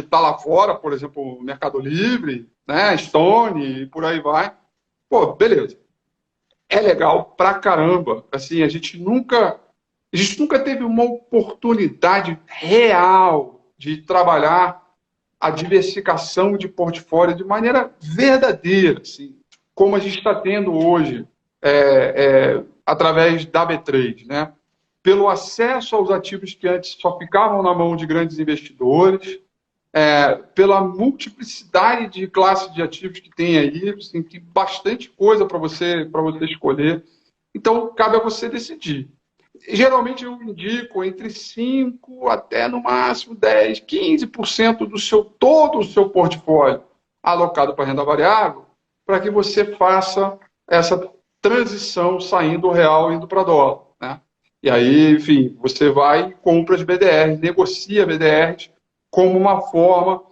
Speaker 2: tá lá fora, por exemplo, o Mercado Livre, né, Stone, e por aí vai. Pô, beleza. É legal pra caramba. Assim, a gente nunca teve uma oportunidade real de trabalhar a diversificação de portfólio de maneira verdadeira, assim, como a gente está tendo hoje, através da B3, né? Pelo acesso aos ativos que antes só ficavam na mão de grandes investidores, pela multiplicidade de classes de ativos que tem aí, assim, tem bastante coisa para você escolher. Então, cabe a você decidir. Geralmente eu indico entre 5 até no máximo 10, 15% todo o seu portfólio alocado para renda variável, para que você faça essa transição saindo do real e indo para dólar, né? E aí, enfim, você vai e compra as BDRs, negocia BDRs como uma forma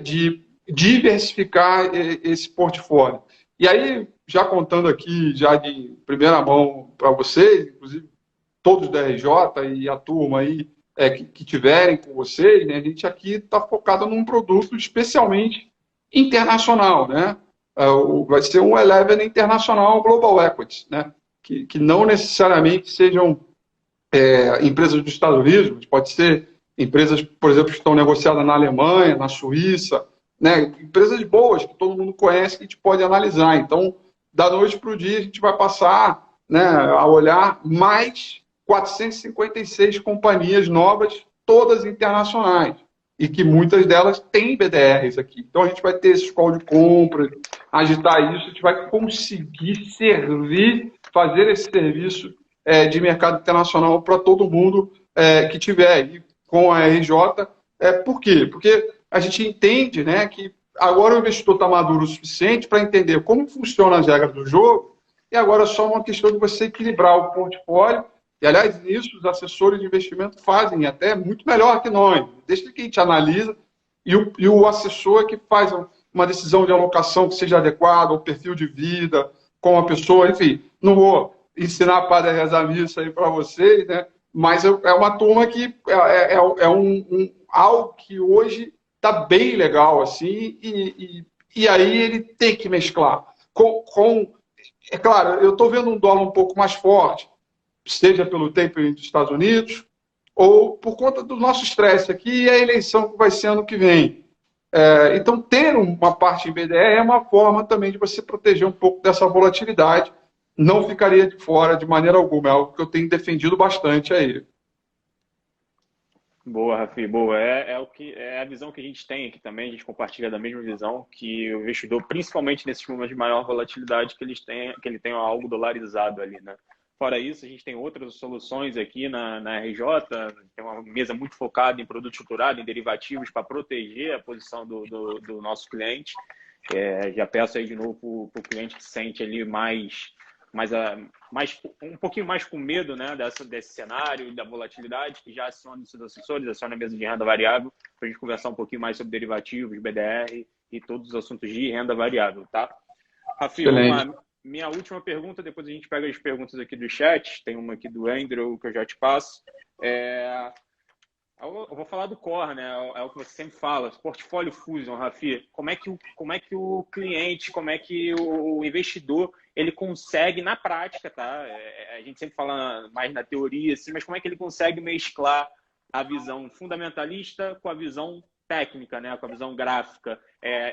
Speaker 2: de diversificar esse portfólio. E aí, já contando aqui, já de primeira mão para vocês, inclusive todos da RJ e a turma aí que tiverem com vocês, né, a gente aqui está focado num produto especialmente internacional, né? Vai ser um Eleven Internacional Global Equities, né? Que não necessariamente sejam empresas dos Estados Unidos, pode ser empresas, por exemplo, que estão negociadas na Alemanha, na Suíça, né? Empresas boas que todo mundo conhece que a gente pode analisar. Então, da noite para o dia, a gente vai passar, né, a olhar mais 456 companhias novas, todas internacionais, e que muitas delas têm BDRs aqui. Então, a gente vai ter esse call de compra, agitar isso, a gente vai conseguir fazer esse serviço de mercado internacional para todo mundo que tiver. E com a RJ, por quê? Porque a gente entende, né, que agora o investidor está maduro o suficiente para entender como funcionam as regras do jogo, e agora é só uma questão de você equilibrar o portfólio. E, aliás, nisso os assessores de investimento fazem até muito melhor que nós. Deixa que a gente analisa e o assessor que faz uma decisão de alocação que seja adequada ao perfil de vida, com a pessoa, enfim. Não vou ensinar a padre a rezar missa aí para vocês, né? Mas é uma turma que algo que hoje está bem legal, assim, e aí ele tem que mesclar. É claro, eu estou vendo um dólar um pouco mais forte, seja pelo tapering dos Estados Unidos, ou por conta do nosso estresse aqui e a eleição que vai ser ano que vem. Então, ter uma parte em BDR é uma forma também de você proteger um pouco dessa volatilidade. Não ficaria de fora de maneira alguma, é algo que eu tenho defendido bastante aí.
Speaker 1: Boa, Rafi, boa. É a visão que a gente tem aqui também, a gente compartilha da mesma visão, que o investidor, principalmente nesses momentos de maior volatilidade, que ele tenha algo dolarizado ali, né? Fora isso, a gente tem outras soluções aqui na RJ, tem uma mesa muito focada em produto estruturado, em derivativos, para proteger a posição do nosso cliente. Já peço aí de novo para o cliente que se sente ali um pouquinho mais com medo, né, desse cenário e da volatilidade, que já aciona esses assessores, aciona a mesa de renda variável, para a gente conversar um pouquinho mais sobre derivativos, BDR e todos os assuntos de renda variável, tá? Rafi, minha última pergunta, depois a gente pega as perguntas aqui do chat, tem uma aqui do Andrew que eu já te passo. Eu vou falar do core, né? É o que você sempre fala, portfólio fusion, Rafi. Como é que o cliente, como é que o investidor, ele consegue, na prática, tá? A gente sempre fala mais na teoria, assim, mas como é que ele consegue mesclar a visão fundamentalista com a visão técnica, né? Com a visão gráfica?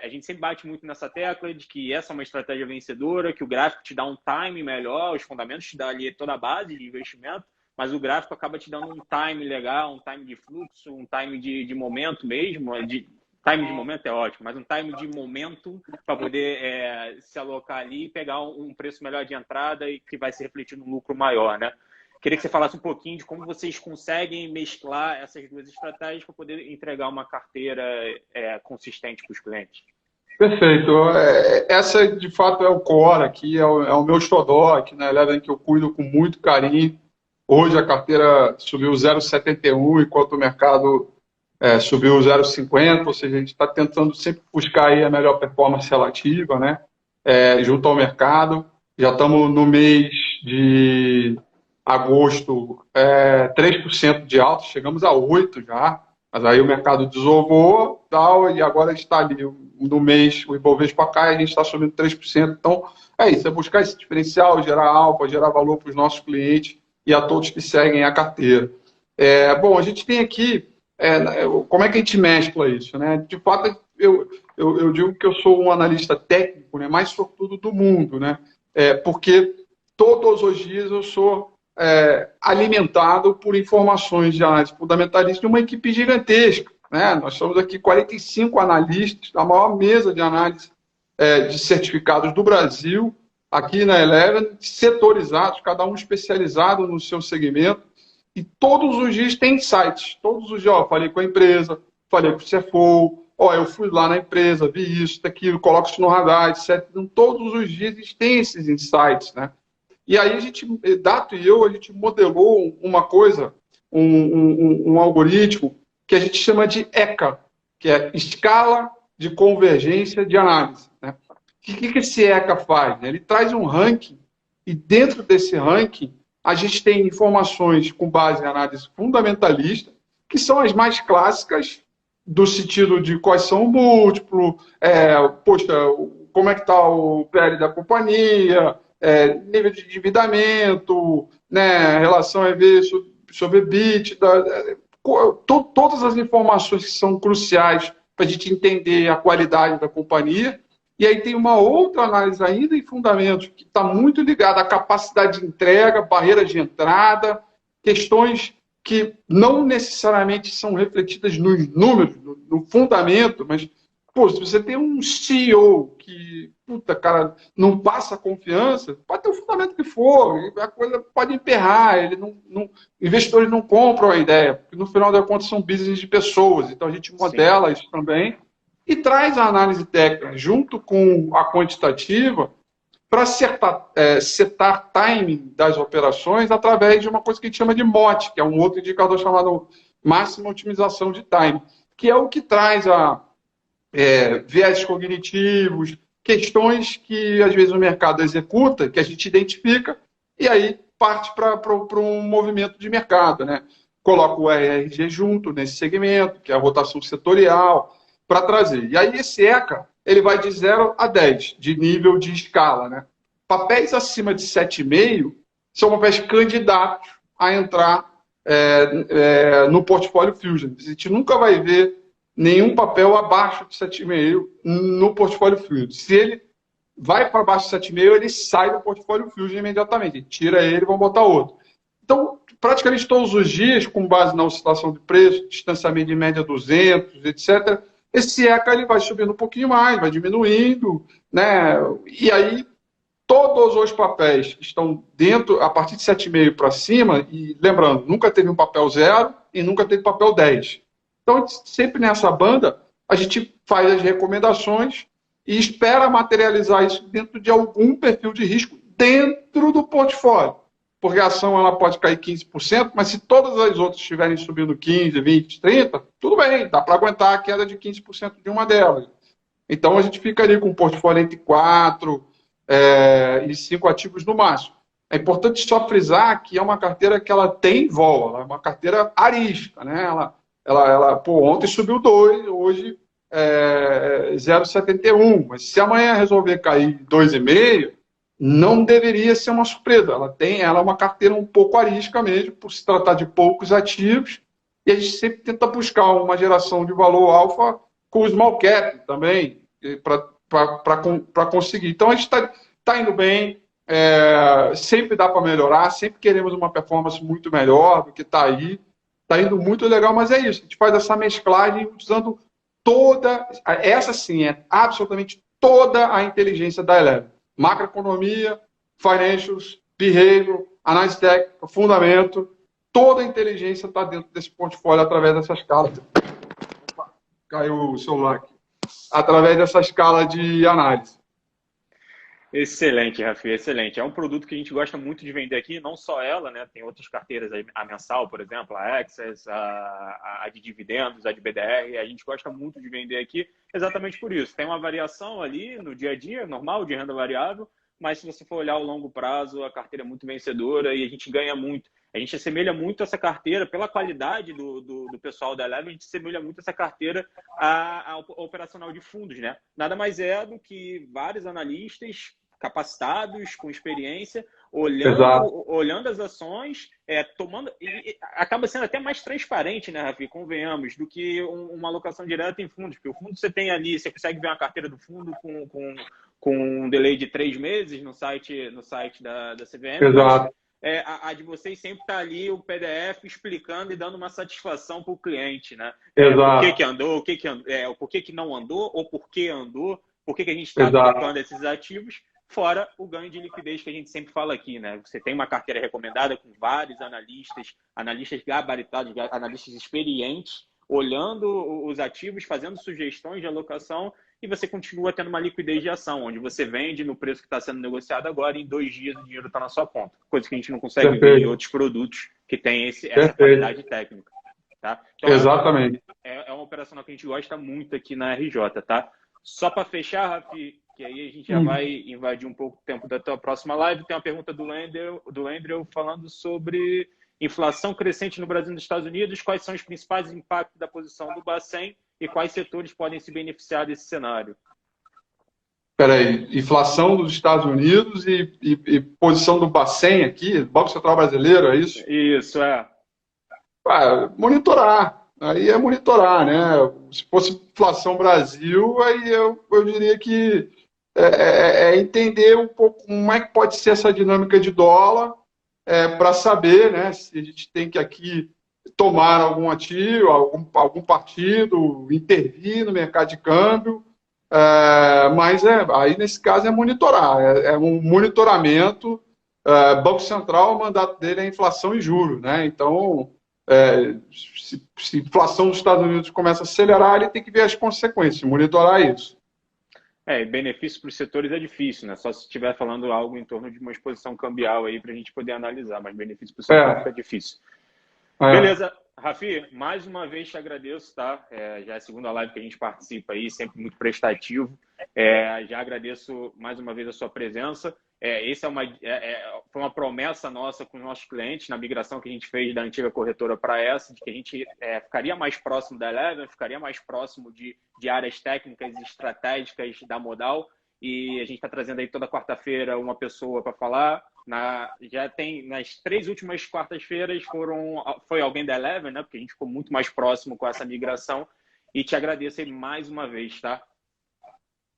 Speaker 1: A gente sempre bate muito nessa tecla de que essa é uma estratégia vencedora, que o gráfico te dá um time melhor, os fundamentos te dão ali toda a base de investimento, mas o gráfico acaba te dando um time legal, um time de fluxo, um time de momento mesmo. Time de momento é ótimo, mas um time de momento para poder se alocar ali e pegar um preço melhor de entrada e que vai se refletir num lucro maior, né? Queria que você falasse um pouquinho de como vocês conseguem mesclar essas duas estratégias para poder entregar uma carteira consistente para os clientes.
Speaker 2: Perfeito. Essa, de fato, é o core aqui, é o meu xodó aqui na Eleven, que eu cuido com muito carinho. Hoje a carteira subiu 0,71, enquanto o mercado subiu 0,50, ou seja, a gente está tentando sempre buscar aí a melhor performance relativa, né? Junto ao mercado. Já estamos no mês de agosto, 3% de alta, chegamos a 8% já, mas aí o mercado desovou, tal, e agora está ali no mês, o Ibovespa cai, a gente está subindo 3%. Então, é isso, é buscar esse diferencial, gerar alfa, gerar valor para os nossos clientes e a todos que seguem a carteira. Bom, a gente tem aqui, como é que a gente mescla isso, né? De fato, eu digo que eu sou um analista técnico, né, mais sortudo do mundo, né? Porque todos os dias eu sou alimentado por informações de análise fundamentalista de uma equipe gigantesca, né? Nós somos aqui 45 analistas, a maior mesa de análise de certificados do Brasil, aqui na Eleven, setorizados, cada um especializado no seu segmento, e todos os dias tem insights. Todos os dias, falei com a empresa, falei com o CFO, eu fui lá na empresa, vi isso, aquilo, coloco isso no radar, etc. Então, todos os dias eles têm esses insights, né? E aí Dato e eu, a gente modelou uma coisa, um algoritmo que a gente chama de ECA, que é Escala de Convergência de Análise, né? O que esse ECA faz? Ele traz um ranking e dentro desse ranking a gente tem informações com base em análise fundamentalista, que são as mais clássicas, do sentido de quais são o múltiplo, como é que está o PL da companhia, nível de endividamento, né, relação EV sobre EBITDA, todas as informações que são cruciais para a gente entender a qualidade da companhia. E aí tem uma outra análise ainda em fundamentos, que está muito ligada à capacidade de entrega, barreiras de entrada, questões que não necessariamente são refletidas nos números, no fundamento, mas, se você tem um CEO que, cara, não passa confiança, pode ter o fundamento que for, a coisa pode emperrar, investidores não compram a ideia, porque no final das contas são business de pessoas, então a gente modela Sim. isso também, e traz a análise técnica junto com a quantitativa para setar timing das operações através de uma coisa que a gente chama de MOT, que é um outro indicador chamado máxima otimização de time, que é o que traz viés cognitivos, questões que às vezes o mercado executa, que a gente identifica, e aí parte para um movimento de mercado, né? Coloca o ERG junto nesse segmento, que é a rotação setorial, para trazer. E aí esse ECA, ele vai de 0 a 10, de nível de escala, né? Papéis acima de 7,5 são papéis candidatos a entrar no portfólio Fusion. A gente nunca vai ver nenhum papel abaixo de 7,5 no portfólio Fusion. Se ele vai para baixo de 7,5, ele sai do portfólio Fusion imediatamente. Tira ele e vão botar outro. Então, praticamente todos os dias, com base na oscilação de preço, distanciamento de média 200, etc., esse ECA ele vai subindo um pouquinho mais, vai diminuindo, né? E aí, todos os papéis que estão dentro, a partir de 7,5 para cima, e lembrando, nunca teve um papel 0 e nunca teve papel 10. Então, sempre nessa banda, a gente faz as recomendações e espera materializar isso dentro de algum perfil de risco dentro do portfólio. Porque a ação ela pode cair 15%, mas se todas as outras estiverem subindo 15%, 20%, 30%, tudo bem, dá para aguentar a queda de 15% de uma delas. Então, a gente fica ali com um portfólio entre 4 e 5 ativos no máximo. É importante só frisar que é uma carteira que ela tem vol, ela é uma carteira arisca, né? Ontem subiu 2, hoje 0,71, mas se amanhã resolver cair 2,5, não deveria ser uma surpresa. Ela é uma carteira um pouco arisca mesmo, por se tratar de poucos ativos, e a gente sempre tenta buscar uma geração de valor alfa com o small cap também, para conseguir. Então, a gente está indo bem, sempre dá para melhorar, sempre queremos uma performance muito melhor do que está aí. Está indo muito legal, mas é isso. A gente faz essa mesclagem usando essa sim, é absolutamente toda a inteligência da Eleven. Macroeconomia, financials, behavior, análise técnica, fundamento, toda a inteligência está dentro desse portfólio através dessa escala. Opa, caiu o celular aqui. Através dessa escala de análise.
Speaker 1: Excelente, Rafi, excelente. É um produto que a gente gosta muito de vender aqui, não só ela, né? Tem outras carteiras, a mensal, por exemplo, a Access, a de dividendos, a de BDR. A gente gosta muito de vender aqui exatamente por isso. Tem uma variação ali no dia a dia, normal, de renda variável, mas se você for olhar o longo prazo, a carteira é muito vencedora e a gente ganha muito. A gente assemelha muito essa carteira, pela qualidade do pessoal da Eleven, a gente assemelha muito essa carteira ao operacional de fundos, né? Nada mais é do que vários analistas capacitados, com experiência,
Speaker 2: Exato.
Speaker 1: olhando as ações, tomando. E acaba sendo até mais transparente, né, Rafi? Convenhamos, do que uma alocação direta em fundos. Porque o fundo você tem ali, você consegue ver uma carteira do fundo com um delay de 3 meses no site da CVM, mas
Speaker 2: Exato.
Speaker 1: a de vocês sempre está ali o PDF explicando e dando uma satisfação para o cliente, né? Por que
Speaker 2: Exato.
Speaker 1: que andou, por que que não andou, ou por que andou, por que que a gente está
Speaker 2: Exato.
Speaker 1: trocando esses ativos, fora o ganho de liquidez que a gente sempre fala aqui, né? Você tem uma carteira recomendada com vários analistas gabaritados, analistas experientes, olhando os ativos, fazendo sugestões de alocação, e você continua tendo uma liquidez de ação, onde você vende no preço que está sendo negociado agora, e em 2 dias o dinheiro está na sua conta. Coisa que a gente não consegue ver em
Speaker 2: Perfeito.
Speaker 1: outros produtos que têm essa
Speaker 2: Perfeito.
Speaker 1: qualidade técnica. Tá? Então,
Speaker 2: Exatamente.
Speaker 1: é uma operacional que a gente gosta muito aqui na RJ, tá? Só para fechar, Rafi, que aí a gente já vai invadir um pouco o tempo da tua próxima live, tem uma pergunta do Andrew falando sobre inflação crescente no Brasil e nos Estados Unidos, quais são os principais impactos da posição do Bacen e quais setores podem se beneficiar desse cenário?
Speaker 2: Peraí, inflação dos Estados Unidos e posição do Bacen aqui, Banco Central Brasileiro, é isso?
Speaker 1: Isso,
Speaker 2: Monitorar. Aí é monitorar, né? Se fosse inflação Brasil, aí eu diria que é entender um pouco como é que pode ser essa dinâmica de dólar para saber, né, se a gente tem que aqui tomar algum ativo, algum partido, intervir no mercado de câmbio. Mas aí, nesse caso, é monitorar. É um monitoramento. Banco Central, o mandato dele é inflação e juros, né? Então, se a inflação dos Estados Unidos começa a acelerar, ele tem que ver as consequências, monitorar isso.
Speaker 1: Benefício para os setores é difícil, né? Só se estiver falando algo em torno de uma exposição cambial aí para a gente poder analisar, mas benefício para o setor fica difícil.
Speaker 2: É.
Speaker 1: Beleza, Rafi, mais uma vez te agradeço, tá? Já é a segunda live que a gente participa aí, sempre muito prestativo. Já agradeço mais uma vez a sua presença. Essa foi uma promessa nossa com os nossos clientes na migração que a gente fez da antiga corretora para essa, de que a gente ficaria mais próximo da Eleven, ficaria mais próximo de áreas técnicas e estratégicas da Modal. E a gente está trazendo aí toda quarta-feira uma pessoa para falar. Já tem nas 3 últimas quartas-feiras foi alguém da Eleven, né? Porque a gente ficou muito mais próximo com essa migração. E te agradeço aí mais uma vez, tá?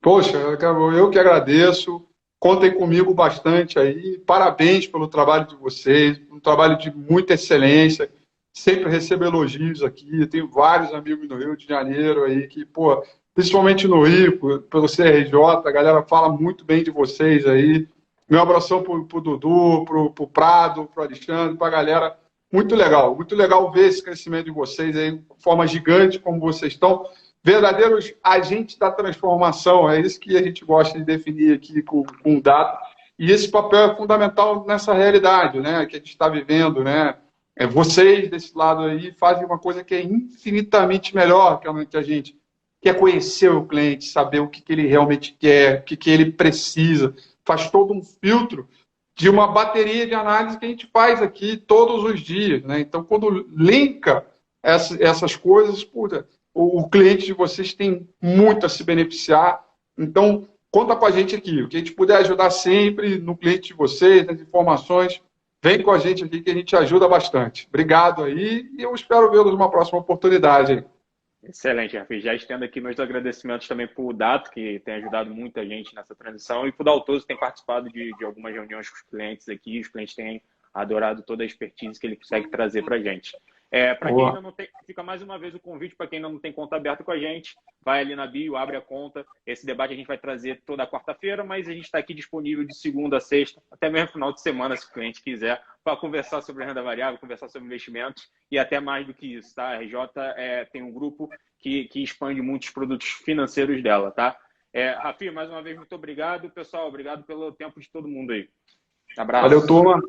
Speaker 2: Poxa, eu que agradeço. Contem comigo bastante aí. Parabéns pelo trabalho de vocês, um trabalho de muita excelência. Sempre recebo elogios aqui. Eu tenho vários amigos no Rio de Janeiro aí que, pô, principalmente no Rio, pelo CRJ, a galera fala muito bem de vocês aí. Meu abração pro Dudu, pro Prado, pro Alexandre, pra galera. Muito legal ver esse crescimento de vocês aí, de forma gigante como vocês estão. Verdadeiros agentes da transformação, é isso que a gente gosta de definir aqui com dado. E esse papel é fundamental nessa realidade, né, que a gente está vivendo, né? Vocês desse lado aí fazem uma coisa que é infinitamente melhor que a gente, que é conhecer o cliente, saber o que ele realmente quer, o que ele precisa. Faz todo um filtro de uma bateria de análise que a gente faz aqui todos os dias, né? Então, quando linka essas coisas, puta, o cliente de vocês tem muito a se beneficiar. Então, conta com a gente aqui. O que a gente puder ajudar sempre no cliente de vocês, nas informações, vem com a gente aqui que a gente ajuda bastante. Obrigado aí e eu espero vê-los numa próxima oportunidade.
Speaker 1: Excelente, Rafi. Já estendo aqui meus agradecimentos também para o Dato, que tem ajudado muita gente nessa transição, e para o Daltoso, que tem participado de algumas reuniões com os clientes aqui. Os clientes têm adorado toda a expertise que ele consegue trazer para a gente. Para quem ainda não tem, fica mais uma vez o convite para quem ainda não tem conta aberta com a gente, vai ali na bio, abre a conta. Esse debate a gente vai trazer toda quarta-feira, mas a gente está aqui disponível de segunda a sexta, até mesmo final de semana, se o cliente quiser, para conversar sobre renda variável, conversar sobre investimentos e até mais do que isso, tá? A RJ tem um grupo que expande muitos produtos financeiros dela, tá? Rafi, mais uma vez, muito obrigado. Pessoal, obrigado pelo tempo de todo mundo aí. Abraço.
Speaker 2: Valeu, turma.